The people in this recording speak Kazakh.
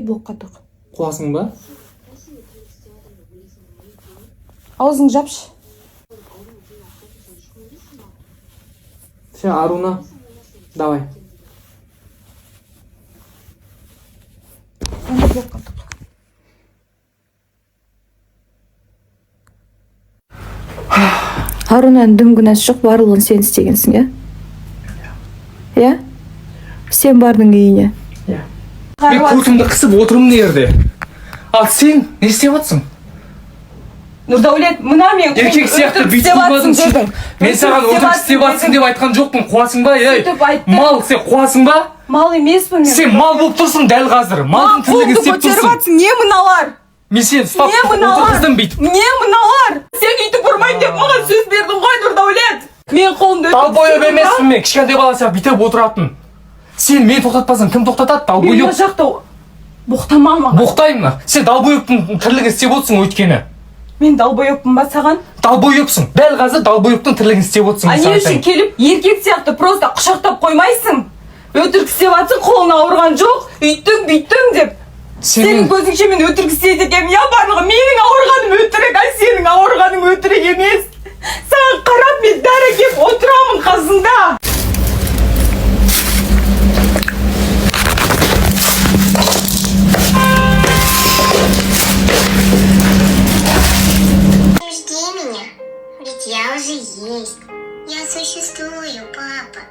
блокқа тық. Қуасың ба? Аузыңды жапшы. Все, Аруна, давай. Онда блокқа тық. Арунаның дым күнәсі жоқ, барлығын сен істегенсің, иә? Иә? Сен бардың үйіне. Иә. Мен көтімді қысып отырмын жерде. Ал сен не істеп жатсың? Нұрдәулет, мына мен еркек сияқты бүйтіп қойдың сөйтіп. Мен саған өтірік істеп жатсың деп айтқан жоқпын. Қуасың ба, ей? Мал, сен қуасың ба? Мал емеспін мен. Сен мал болып тұрсың дәл қазір. Малдың тірлігін істеп тұрсың. Не мыналар? Мен сен ұстап отырғыздым бүйтіп. Не мыналар? Сен үйтіп ұрмайын деп маған сөз бердің ғой, Нұрдәулет. Мен қолымды Далбойып емеспін мен, кішкентай бала сияқты бүйтіп отыратын. Сен мен тоқтатпасаң, кім тоқтатады? Далбойып. Мен жақта боқтама маған. Боқтаймын. Сен далбойыптың тірлігін істеп отырсың өйткені. Мен далбойыппын ба саған? Далбойыпсың. Дәл қазір далбойыптың тірлігін істеп отырсың. А не үшін келіп еркек сияқты просто құшақтап қоймайсың? Өтірік істеп жатсың, қолың ауырған жоқ, үйттің бүйттің деп. Сенің көзіңше мен өтірік істейді екенмін, я барлығы менің ауырғаным өтірік, а сенің ауырғаның өтірік емес. Саған қарап мен дәрі кеп отырамын қасында. Жди меня, ведь я уже есть. Я существую, папа.